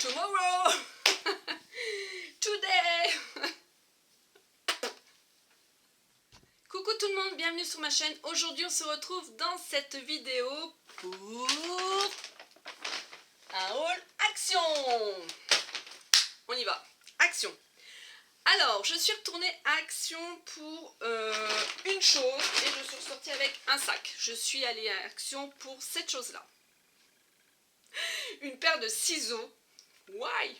tomorrow. Today. Coucou tout le monde, bienvenue sur ma chaîne. Aujourd'hui on se retrouve dans cette vidéo pour un haul action. On y va, action. Alors je suis retournée à Action pour une chose et je suis ressortie avec un sac. Je suis allée à Action pour cette chose là. Une paire de ciseaux. Why?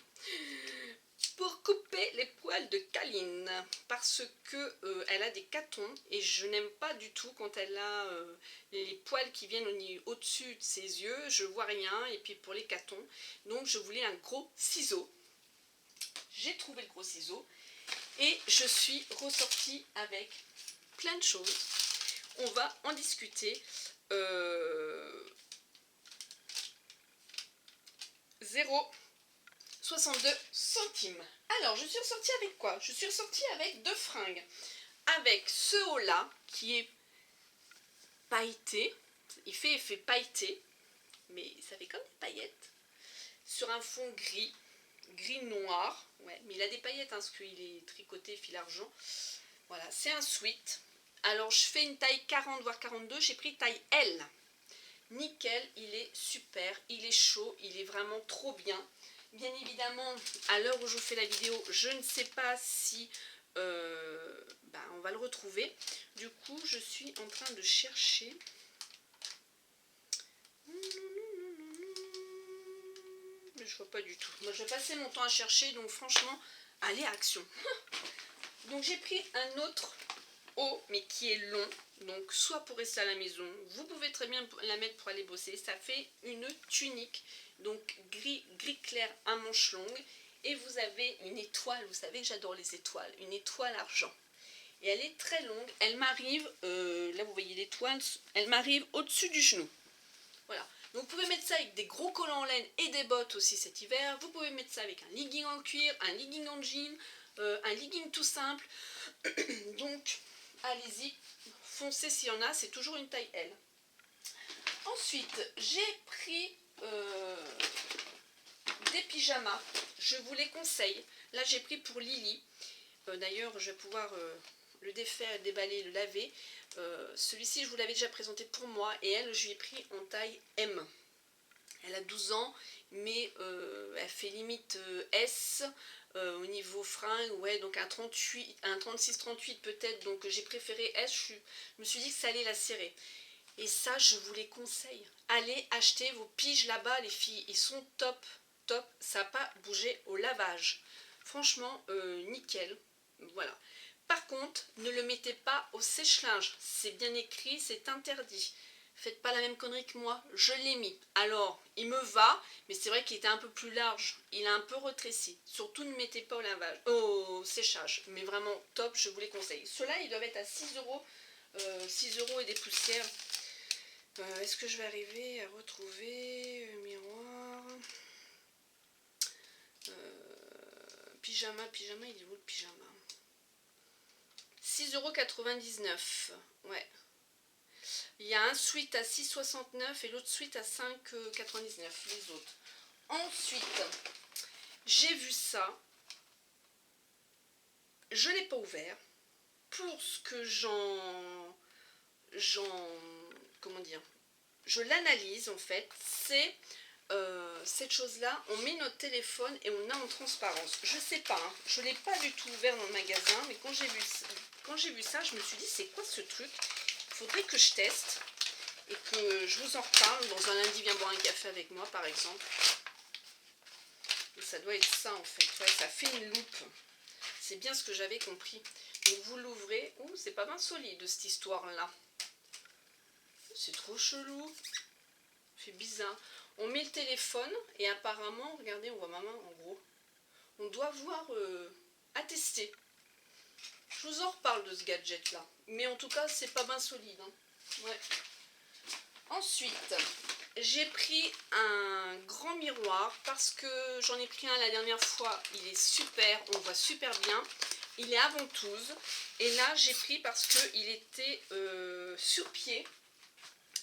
Pour couper les poils de Kaline parce que elle a des catons et je n'aime pas du tout quand elle a les poils qui viennent au-dessus de ses yeux, je vois rien, et puis pour les catons, donc je voulais un gros ciseau. J'ai trouvé le gros ciseau et je suis ressortie avec plein de choses. On va en discuter. 0,62 centimes. Alors, je suis ressortie avec quoi? Je suis ressortie avec deux fringues. Avec ce haut-là, qui est pailleté. Il fait effet pailleté, mais ça fait comme des paillettes. Sur un fond gris, gris-noir. Ouais, mais il a des paillettes, hein, parce qu'il est tricoté fil argent. Voilà, c'est un sweat. Alors, je fais une taille 40, voire 42. J'ai pris taille L. Nickel, il est super, il est chaud, il est vraiment trop bien. Bien évidemment, à l'heure où je vous fais la vidéo, je ne sais pas si on va le retrouver. Du coup, je suis en train de chercher. Mais je vois pas du tout. Moi, je vais passer mon temps à chercher, donc franchement, allez à Action. Donc j'ai pris un autre haut, mais qui est long. Donc soit pour rester à la maison, vous pouvez très bien la mettre pour aller bosser. Ça fait une tunique, donc gris clair à manches longues. Et vous avez une étoile, vous savez que j'adore les étoiles, une étoile argent. Et elle est très longue, elle m'arrive, là vous voyez l'étoile, elle m'arrive au-dessus du genou. Voilà, donc vous pouvez mettre ça avec des gros collants en laine et des bottes aussi cet hiver. Vous pouvez mettre ça avec un legging en cuir, un legging en jean, un legging tout simple. Donc allez-y, foncez s'il y en a, c'est toujours une taille L. Ensuite, j'ai pris des pyjamas, je vous les conseille. Là, j'ai pris pour Lily. D'ailleurs, je vais pouvoir le défaire, déballer, le laver. Celui-ci, je vous l'avais déjà présenté pour moi, et elle, je lui ai pris en taille M. Elle a 12 ans, mais elle fait limite S. Au niveau fringue, ouais, donc un 38, un 36-38 peut-être, donc j'ai préféré S, je me suis dit que ça allait la serrer. Et ça, je vous les conseille. Allez acheter vos piges là-bas, les filles, ils sont top, top, ça n'a pas bougé au lavage. Franchement, nickel, voilà. Par contre, ne le mettez pas au sèche-linge, c'est bien écrit, c'est interdit. Faites pas la même connerie que moi, je l'ai mis. Alors, il me va, mais c'est vrai qu'il était un peu plus large. Il a un peu rétréci. Surtout, ne mettez pas au lavage, au séchage. Mais vraiment top, je vous les conseille. Ceux-là, ils doivent être à 6 euros. 6 euros et des poussières. Est-ce que je vais arriver à retrouver miroir? Pyjama, il est où le pyjama? 6,99 €. Ouais. Il y a un sweat à 6,69 € et l'autre sweat à 5,99 €, les autres. Ensuite, j'ai vu ça. Je ne l'ai pas ouvert. Pour ce que comment dire, je l'analyse en fait, c'est cette chose-là, on met notre téléphone et on a en transparence. Je sais pas, hein, je ne l'ai pas du tout ouvert dans le magasin, mais quand j'ai vu ça, je me suis dit, c'est quoi ce truc? Il faudrait que je teste et que je vous en reparle dans un lundi, viens boire un café avec moi, par exemple. Et ça doit être ça, en fait. Ouais, ça fait une loupe. C'est bien ce que j'avais compris. Donc, vous l'ouvrez. Ouh, c'est pas bien solide, cette histoire-là. C'est trop chelou. C'est bizarre. On met le téléphone et apparemment, regardez, on voit ma main en gros. On doit voir attester. Je vous en reparle de ce gadget là. Mais en tout cas, c'est pas bien solide. Hein. Ouais. Ensuite, j'ai pris un grand miroir parce que j'en ai pris un la dernière fois. Il est super, on voit super bien. Il est à ventouse. Et là, j'ai pris parce qu'il était sur pied.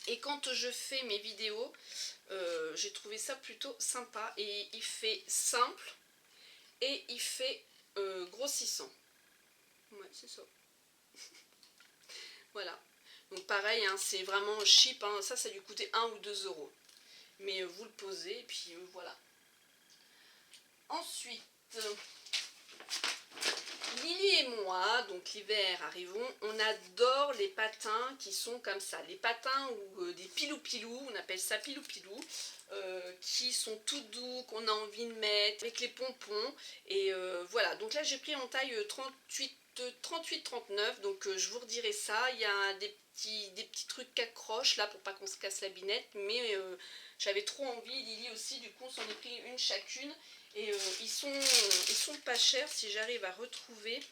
Et quand je fais mes vidéos, J'ai trouvé ça plutôt sympa et il fait simple et il fait grossissant. Ouais, c'est ça. Voilà. Donc pareil, hein, c'est vraiment cheap, hein. Ça a dû coûter 1 ou 2 euros. Mais vous le posez et puis voilà. Ensuite, Lily et moi, donc l'hiver arrivons, on adore les patins qui sont comme ça. Les patins ou des pilou-pilou, on appelle ça pilou-pilou, qui sont tout doux, qu'on a envie de mettre avec les pompons. Et voilà, donc là j'ai pris en taille 38-39, donc je vous redirai ça. Il y a des petits trucs qui accrochent là pour pas qu'on se casse la binette, mais j'avais trop envie, Lily aussi, du coup on s'en est pris une chacune. Et ils sont pas chers si j'arrive à retrouver.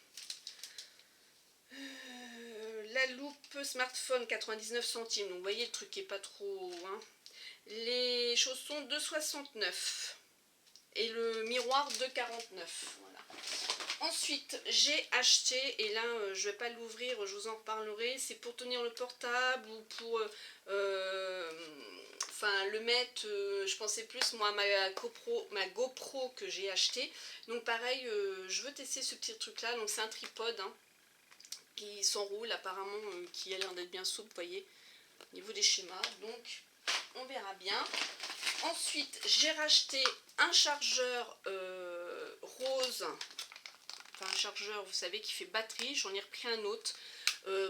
La loupe smartphone 99 centimes, donc vous voyez le truc qui est pas trop, hein. Les chaussons 2,69 et le miroir 2,49. Voilà. Ensuite j'ai acheté, et là je vais pas l'ouvrir, je vous en reparlerai, c'est pour tenir le portable ou pour enfin le mettre, je pensais plus moi à ma GoPro que j'ai acheté. Donc pareil, je veux tester ce petit truc là, donc c'est un tripode, hein, qui s'enroule apparemment, qui a l'air d'être bien souple, vous voyez, au niveau des schémas, donc on verra bien. Ensuite j'ai racheté un chargeur rose, enfin un chargeur, vous savez, qui fait batterie. J'en ai repris un autre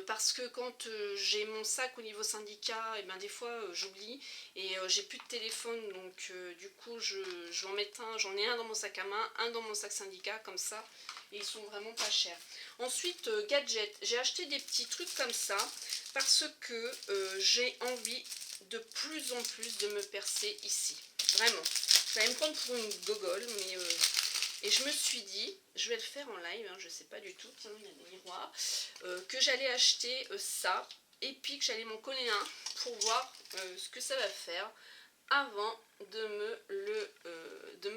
parce que quand j'ai mon sac au niveau syndicat, et ben des fois j'oublie et j'ai plus de téléphone, donc du coup je vais en mettre un. J'en ai un dans mon sac à main, un dans mon sac syndicat, comme ça, et ils sont vraiment pas chers. Ensuite gadget, j'ai acheté des petits trucs comme ça parce que j'ai envie de plus en plus de me percer ici, vraiment. Ça va me prendre pour une gogole, mais et je me suis dit, je vais le faire en live, hein, je sais pas du tout, tiens, il y a des miroirs, que j'allais acheter ça, et puis que j'allais m'en coller un pour voir ce que ça va faire avant de me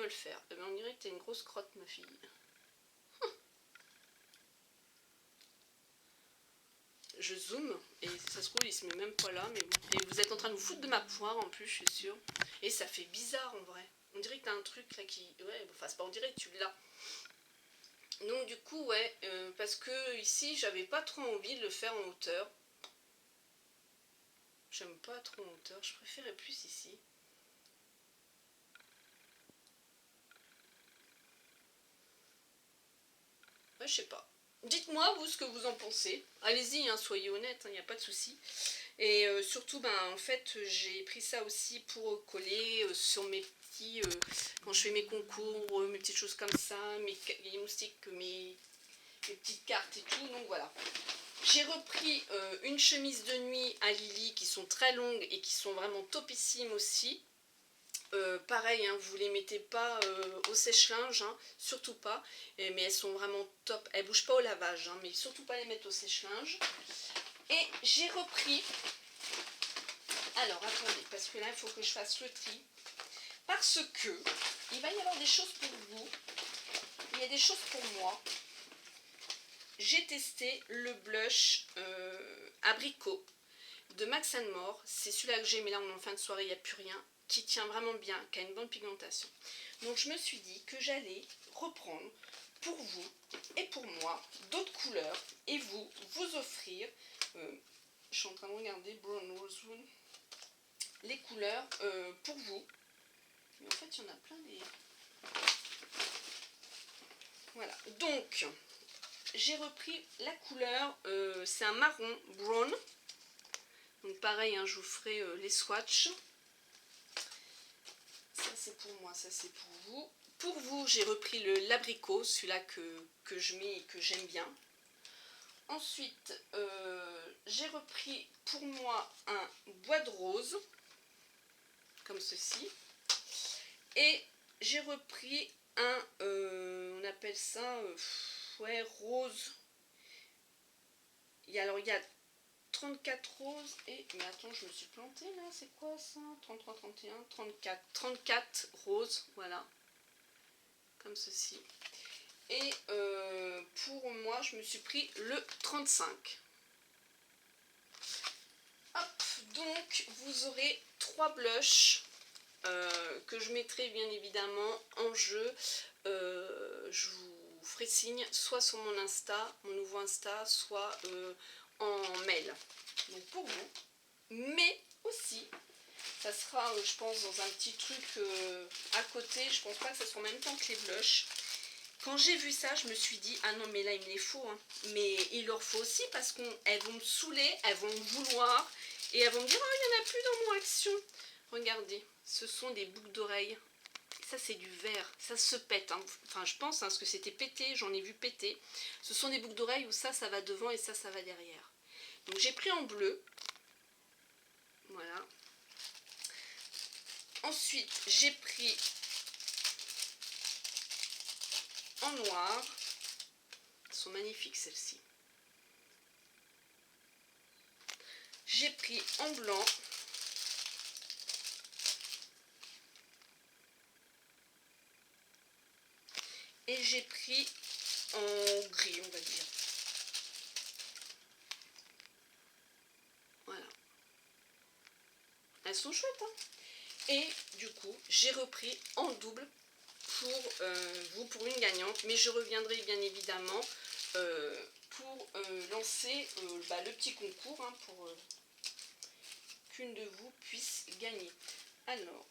le faire. Mais on dirait que t'es une grosse crotte, ma fille. Je zoome, et ça se trouve, il se met même pas là, mais bon. Et vous êtes en train de vous foutre de ma poire en plus, je suis sûre. Et ça fait bizarre en vrai. On dirait que t'as un truc là qui... Ouais, enfin c'est pas on dirait que tu l'as. Donc du coup, ouais, parce que ici, j'avais pas trop envie de le faire en hauteur. J'aime pas trop en hauteur, je préférais plus ici. Ouais, je sais pas. Dites-moi, vous, ce que vous en pensez. Allez-y, hein, soyez honnête, il n'y a pas de souci. Et surtout, ben, en fait, j'ai pris ça aussi pour coller sur mes petits... quand je fais mes concours, mes petites choses comme ça, mes moustiques, mes petites cartes et tout, donc voilà. J'ai repris une chemise de nuit à Lily qui sont très longues et qui sont vraiment topissimes aussi. Pareil, hein, vous les mettez pas au sèche-linge, hein, surtout pas, mais elles sont vraiment top. Elles bougent pas au lavage, hein, mais surtout pas les mettre au sèche-linge. Et j'ai repris, alors attendez, parce que là il faut que je fasse le tri, parce que il va y avoir des choses pour vous, il y a des choses pour moi. J'ai testé le blush abricot de Max & More. C'est celui-là que j'ai, mais là on est en fin de soirée, il n'y a plus rien, qui tient vraiment bien, qui a une bonne pigmentation. Donc je me suis dit que j'allais reprendre pour vous et pour moi d'autres couleurs et vous offrir, je suis en train de regarder Brown Rosewood, les couleurs pour vous. Mais en fait il y en a plein des... Voilà, donc j'ai repris la couleur, c'est un marron brown. Donc pareil, hein, je vous ferai les swatchs. Ça c'est pour moi, ça c'est pour vous. Pour vous, j'ai repris l'abricot, celui-là que je mets et que j'aime bien. Ensuite, j'ai repris pour moi un bois de rose, comme ceci. Et j'ai repris un, on appelle ça, ouais, rose. Alors il y a 34 roses et... Mais attends, je me suis plantée là, c'est quoi ça? 33, 31, 34. 34 roses, voilà. Comme ceci. Et pour moi, je me suis pris le 35. Hop, donc vous aurez 3 blushs que je mettrai bien évidemment en jeu. Je vous ferai signe soit sur mon Insta, mon nouveau Insta, soit en mail. Donc pour vous, mais aussi ça sera je pense dans un petit truc à côté. Je pense pas que ça soit en même temps que les blushs. Quand j'ai vu ça, je me suis dit ah non mais là il me les faut hein. Mais il leur faut aussi parce qu'elles vont me saouler, elles vont me vouloir et elles vont me dire oh il n'y en a plus dans mon action. Regardez, ce sont des boucles d'oreilles. Ça c'est du verre, ça se pète hein. Enfin je pense hein, parce que c'était pété, j'en ai vu péter. Ce sont des boucles d'oreilles où ça va devant et ça va derrière. Donc j'ai pris en bleu. Voilà. Ensuite, j'ai pris en noir. Elles sont magnifiques celles-ci. J'ai pris en blanc. Et j'ai pris en gris, on va dire. Voilà. Elles sont chouettes, hein. Et du coup, j'ai repris en double pour vous, pour une gagnante. Mais je reviendrai bien évidemment pour lancer le petit concours hein, pour qu'une de vous puisse gagner. Alors,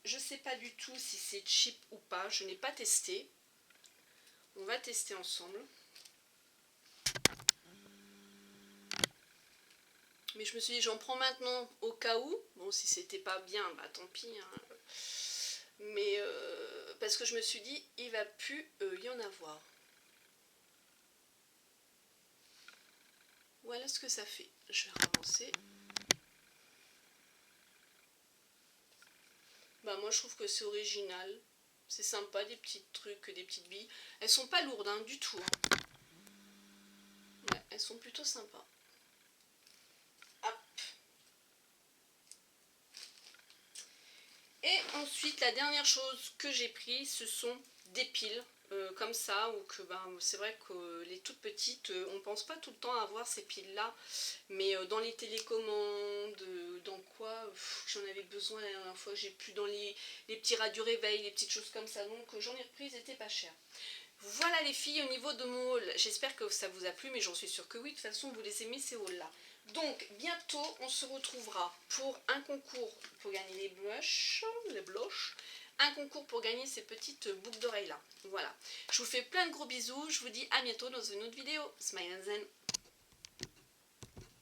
je ne sais pas du tout si c'est cheap ou pas. Je n'ai pas testé. On va tester ensemble. Mais je me suis dit, j'en prends maintenant au cas où. Bon, si c'était pas bien, bah tant pis. Hein. Mais parce que je me suis dit, il va plus y en avoir. Voilà ce que ça fait. Je vais ramasser. Bah moi je trouve que c'est original. C'est sympa, des petits trucs, des petites billes. Elles sont pas lourdes hein, du tout. Hein. Ouais, elles sont plutôt sympas. Hop. Et ensuite, la dernière chose que j'ai pris, ce sont des piles. Comme ça, ou que c'est vrai que les toutes petites, on pense pas tout le temps à avoir ces piles là, mais dans les télécommandes, dans quoi j'en avais besoin la dernière fois, j'ai plus dans les petits radios réveil, les petites choses comme ça, donc j'en ai repris, elles étaient pas chères. Voilà les filles au niveau de mon haul, j'espère que ça vous a plu, mais j'en suis sûre que oui, de toute façon vous les aimez ces hauls là. Donc bientôt on se retrouvera pour un concours pour gagner les blushs, un concours pour gagner ces petites boucles d'oreilles là. Voilà, je vous fais plein de gros bisous, je vous dis à bientôt dans une autre vidéo. Smile and Zen.